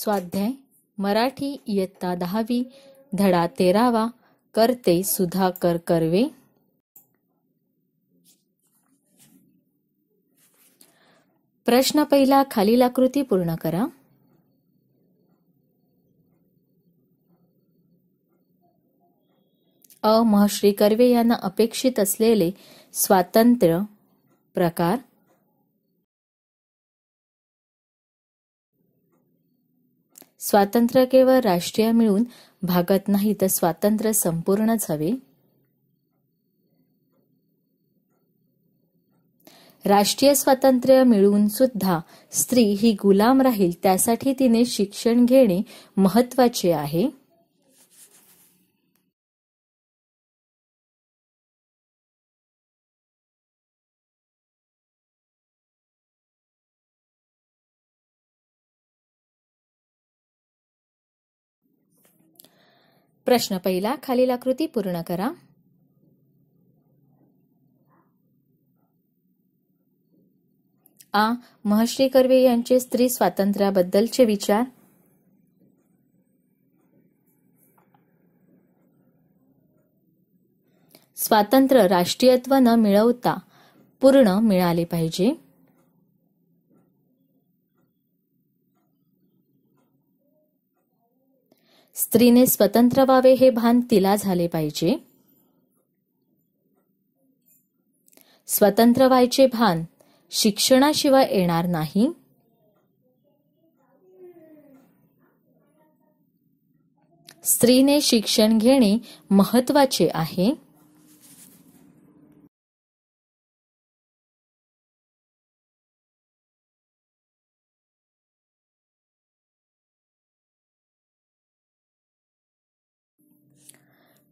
स्वाध्याय मराठी इयत्ता 10वी धडा 13वा करते सुधाकर कर्वे. प्रश्न पहिला. खालील आकृती पूर्ण करा. अ. महर्षी कर्वे यांना अपेक्षित असलेले स्वातंत्र्य प्रकार. स्वातंत्र्य केवळ राष्ट्रीय मिळून भागत नाही तर स्वातंत्र्य संपूर्णच हवे. राष्ट्रीय स्वातंत्र्य मिळून सुद्धा स्त्री ही गुलाम राहील त्यासाठी तिने शिक्षण घेणे महत्त्वाचे आहे. प्रश्न पहिला. खालील आकृती पूर्ण करा. आ. महर्षी कर्वे यांचे स्त्री स्वातंत्र्याबद्दलचे विचार. स्वातंत्र्य राष्ट्रीयत्व न मिळवता पूर्ण मिळाले पाहिजे. स्त्रीने स्वतंत्र व्हावे हे भान तिला झाले पाहिजे. स्वतंत्र व्हायचे भान शिक्षणाशिवाय येणार नाही. स्त्रीने शिक्षण घेणे महत्त्वाचे आहे.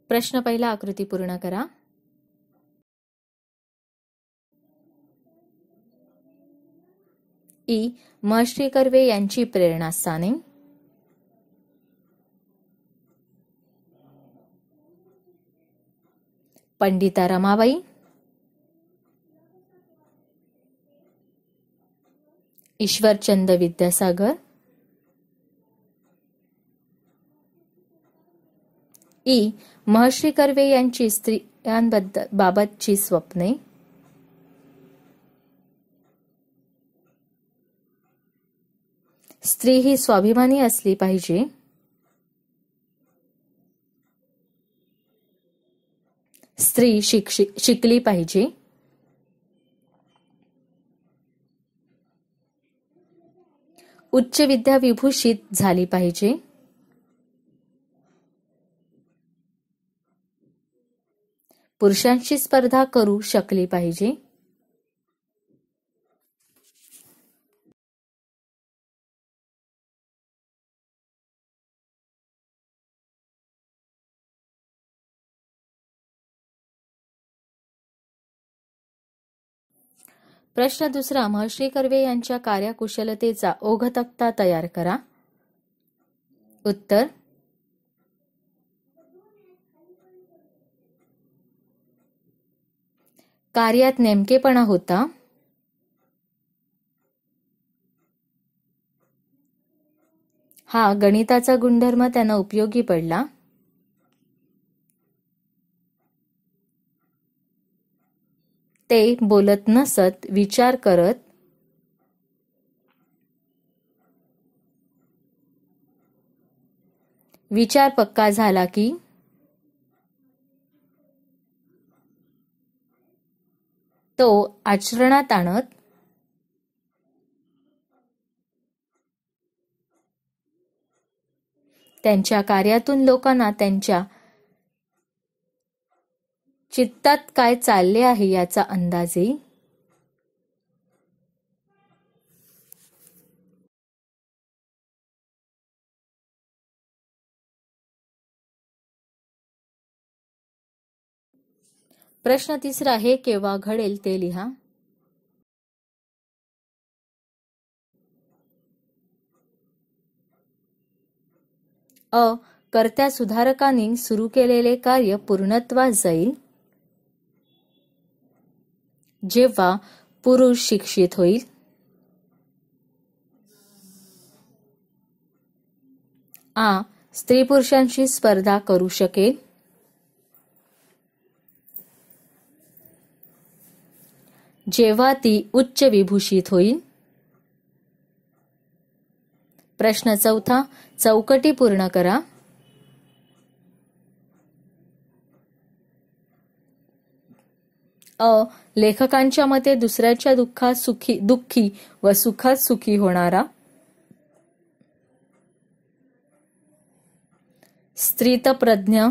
प्रश्न पहिला आकृती पूर्ण करा. इ. महर्षी कर्वे यांची प्रेरणास्थाने. पंडिता रमाबाई, ईश्वरचंद विद्यासागर. इ. महर्षी कर्वे यांची स्त्रियांबाबतची स्वप्ने. स्त्री ही स्वाभिमानी असली पाहिजे. स्त्री शिकली पाहिजे. उच्च विद्या विभूषित झाली पाहिजे. पुरुषांशी स्पर्धा करू शकली पाहिजे. प्रश्न दुसरा. महर्षी कर्वे यांच्या कार्यकुशलतेचा ओघ तक्ता तयार करा. उत्तर. कार्यात नेमकेपणा होता. हा गणिताचा गुणधर्म त्यांना उपयोगी पडला. ते बोलत नसत, विचार करत. विचार पक्का झाला की तो आचरणात आणत. त्यांच्या कार्यातून लोकांना त्यांच्या चित्तात काय चालले आहे याचा अंदाज येईल. प्रश्न तिसरा. हे केव्हा घडेल ते लिहा. अ. कर्त्या सुधारकांनी सुरू केलेले कार्य पूर्णत्वास जाईल जेव्हा पुरुष शिक्षित होईल. आ. स्त्री पुरुषांशी स्पर्धा करू शकेल. जेव्हा ती उच्च विभूषित होईल. प्रश्न 4. चौकटी पूर्ण करा. अ. लेखकांच्या मते दुसऱ्याच्या दुःखात दुःखी व सुखात सुखी होणारा. स्त्रीतप्रज्ञ.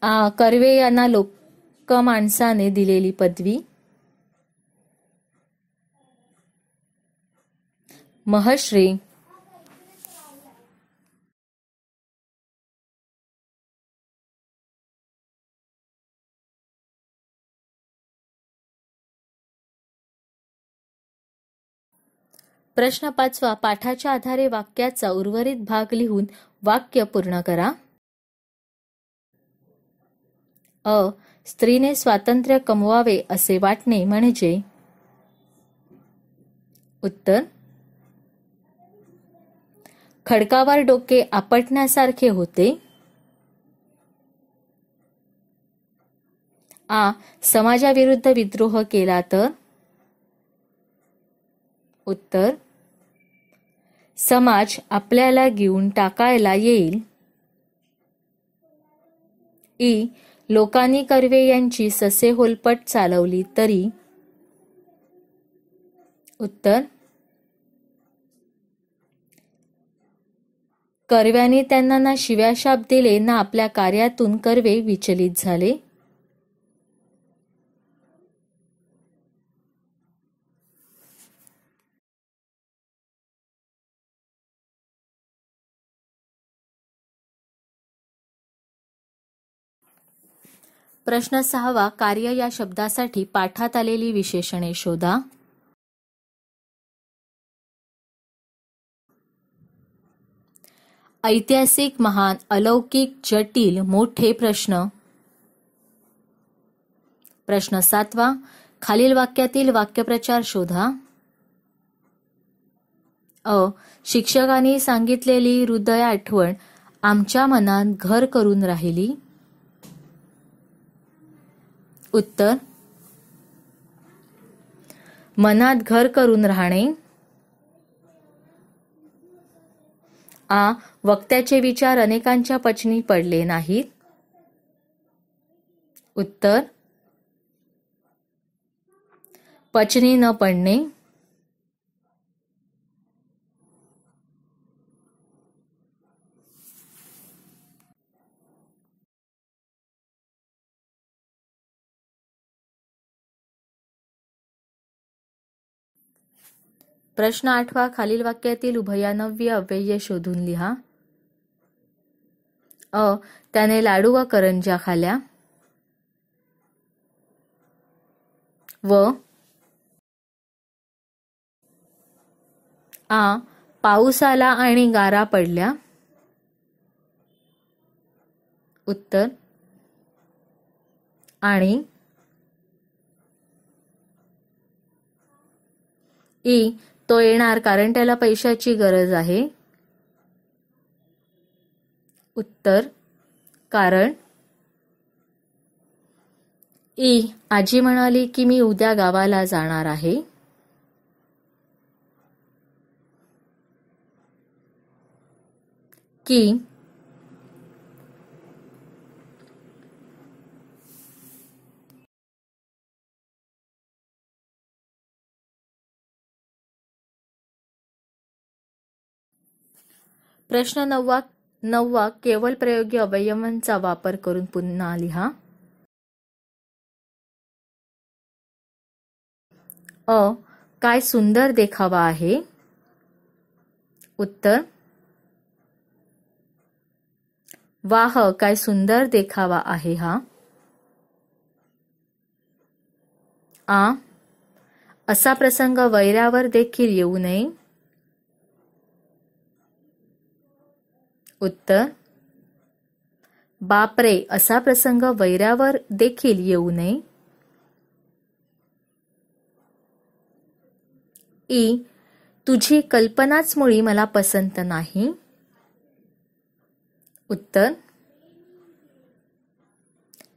आ. कर्वे यांना लोकमानसाने दिलेली पदवी. महश्री. प्रश्न 5. पाठाच्या आधारे वाक्याचा उर्वरित भाग लिहून वाक्य पूर्ण करा. अ. स्त्रीने स्वातंत्र्य कमवावे असे वाटणे म्हणजे. उत्तर. खडकावर डोके आपटण्यासारखे होते. आ. समाजाविरुद्ध विद्रोह केला तर. उत्तर. समाज आपल्याला गिळून टाकायला येईल. इ. लोकांनी कर्वे यांची ससेहोलपट चालवली तरी. उत्तर. कर्व्यांनी त्यांना ना शिव्याशाप दिले ना आपल्या कार्यातून कर्वे विचलित झाले. प्रश्न 6. कार्य या शब्दासाठी पाठात आलेली विशेषणे शोधा. ऐतिहासिक, महान, अलौकिक, जटिल, मोठे प्रश्न. प्रश्न 7. खालील वाक्यातील वाक्यप्रचार शोधा. अ. शिक्षकांनी सांगितलेली हृदय आठवण आमच्या मनात घर करून राहिली. उत्तर. मनात घर करून राहणे. आ. वक्त्याचे विचार अनेकांच्या पचनी पडले नाहीत. उत्तर. पचनी न पडणे. प्रश्न 8. खालील वाक्यातील उभयनाव्य अव्यय शोधून लिहा. अ. त्याने लाडू व करंज्या खाल्या. व. आ. पाऊस आला आणि गारा पडल्या. उत्तर. आणि. इ. तो येणार कारण त्याला पैशाची गरज आहे. उत्तर. कारण. इ. आजी म्हणाली की मी उद्या गावाला जाणार आहे. की. प्रश्न 9. केवळ प्रयोगी अवयवांचा वापर करून पुन्हा लिहा. अ. काय सुंदर देखावा आहे. उत्तर. वाह काय सुंदर देखावा आहे हा. आ. असा प्रसंग वैऱ्यावर देखील येऊ नये. उत्तर. बापरे असा प्रसंग वैऱ्यावर देखील येऊ नये. इ. तुझी कल्पनाच मुळी मला पसंत नाही. उत्तर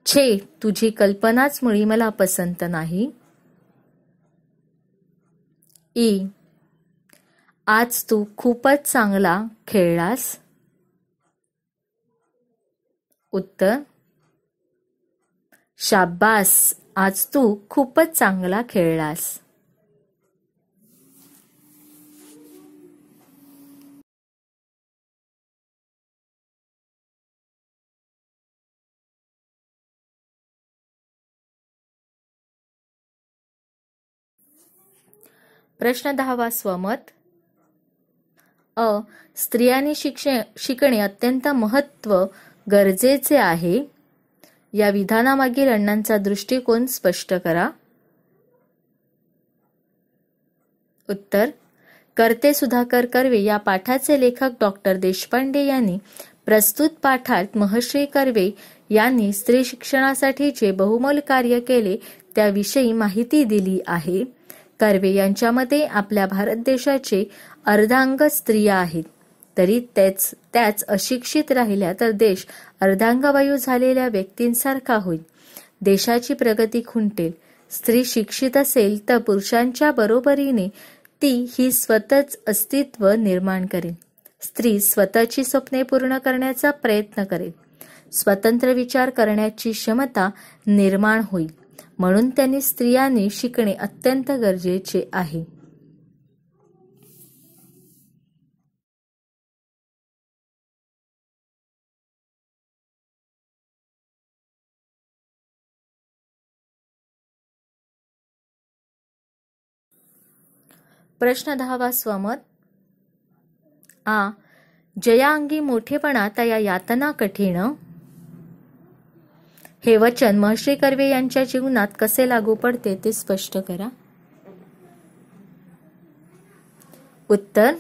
छे, तुझी कल्पनाच मुळी मला पसंत नाही. ई, आज तू खूपच चांगला खेळलास. उत्तर शाब्बास, आज तू खूपच चांगला खेळलास. प्रश्न 10वा स्वमत. अ. स्त्रियांनी शिकणे अत्यंत गरजेचे आहे. या विधानामागील अण्णांचा दृष्टिकोन स्पष्ट करा. उत्तर कर्ते सुधाकर कर्वे या पाठाचे लेखक डॉक्टर देशपांडे यांनी प्रस्तुत पाठात महर्षी कर्वे यांनी स्त्री शिक्षणासाठी जे बहुमोल कार्य केले त्याविषयी माहिती दिली आहे. कर्वे यांच्या मते आपल्या भारत देशाचे अर्धांग स्त्रिया आहेत. तरी त्याच अशिक्षित राहिल्या तर देश अर्धांगवायू झालेल्या व्यक्तींसारखा होईल. देशाची प्रगती खुंटेल. स्त्री शिक्षित असेल तर पुरुषांच्या बरोबरीने ती ही स्वतःच अस्तित्व निर्माण करेल. स्त्री स्वतःची स्वप्ने पूर्ण करण्याचा प्रयत्न करेल. स्वतंत्र विचार करण्याची क्षमता निर्माण होईल. म्हणून त्यांनी स्त्रियांनी शिकणे अत्यंत गरजेचे आहे. प्रश्न 10वा स्वमत. आ. जया अंगी मोठेपणा तया यातना कठीण. हे वचन महर्षी कर्वे यांच्या जीवनात कसे लागू पडते ते स्पष्ट करा. उत्तर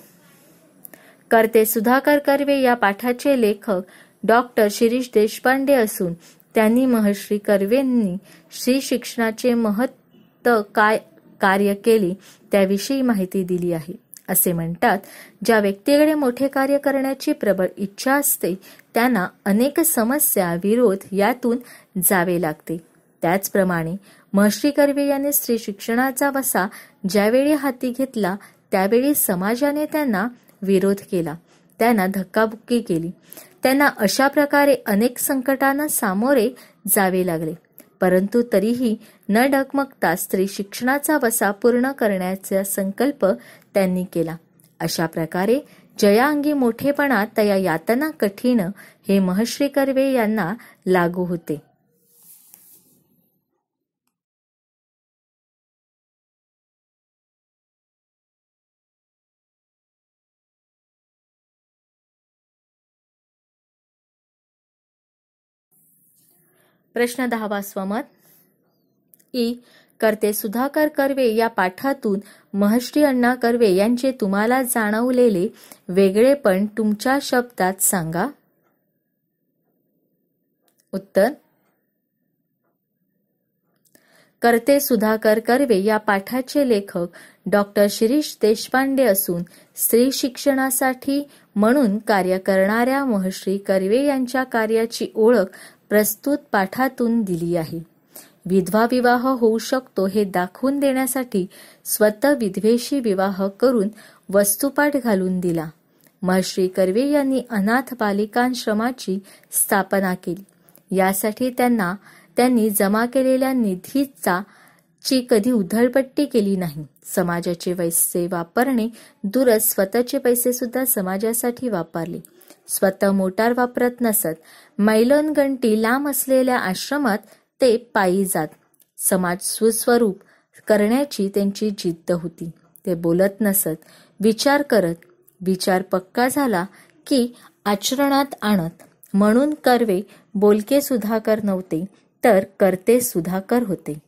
कर्ते सुधाकर कर्वे या पाठाचे लेखक डॉक्टर शिरीष देशपांडे असून त्यांनी महर्षी कर्वेंनी स्त्री शिक्षणाचे महत्त्व काय कार्य केले त्याविषयी माहिती दिली आहे. असे म्हणतात, ज्या व्यक्तीकडे मोठे कार्य करण्याची प्रबळ इच्छा असते त्यांना अनेक समस्या विरोध यातून जावे लागते. त्याचप्रमाणे महर्षी कर्वे यांनी स्त्री शिक्षणाचा वसा ज्यावेळी हाती घेतला त्यावेळी समाजाने त्यांना विरोध केला, त्यांना धक्काबुक्की केली. त्यांना अशा प्रकारे अनेक संकटांना सामोरे जावे लागले. परंतु तरीही न डगमगता स्त्री शिक्षणाचा वसा पूर्ण करण्याचा संकल्प त्यांनी केला. अशा प्रकारे जया अंगी मोठेपणा तया यातना कठीण हे महर्षी कर्वे यांना लागू होते. प्रश्न 10वा स्वमत. ई. कर्ते सुधाकर कर्वे या पाठातून महर्षी अण्णा कर्वे यांचे तुम्हाला जाणवलेले वेगळेपण तुमच्या शब्दात सांगा. उत्तर कर्ते सुधाकर कर्वे या पाठाचे लेखक डॉक्टर शिरीष देशपांडे असून स्त्री शिक्षणासाठी म्हणून कार्य करणाऱ्या महर्षी कर्वे यांच्या कार्याची ओळख प्रस्तुत पाठातून दिली आहे. विधवा विवाह होऊ शकतो हे दाखवून देण्यासाठी स्वतः विधवेशी विवाह करून वस्तुपाठ घालून दिला. महर्षी कर्वे यांनी अनाथ बालिकाश्रमाची स्थापना केली. यासाठी त्यांनी जमा केलेल्या निधीची कधी उधळपट्टी केली नाही. समाजाचे पैसे वापरणे दूरच स्वतःचे पैसे सुद्धा समाजासाठी वापरले. स्वतः मोटार वापरत नसत. मैलोनगंटी लांब असलेल्या आश्रमात ते पायी जात. समाज सुस्वरूप करण्याची त्यांची जिद्द होती. ते बोलत नसत, विचार करत. विचार पक्का झाला की आचरणात आणत. म्हणून कर्वे बोलके सुधाकर नव्हते तर कर्ते सुधाकर होते.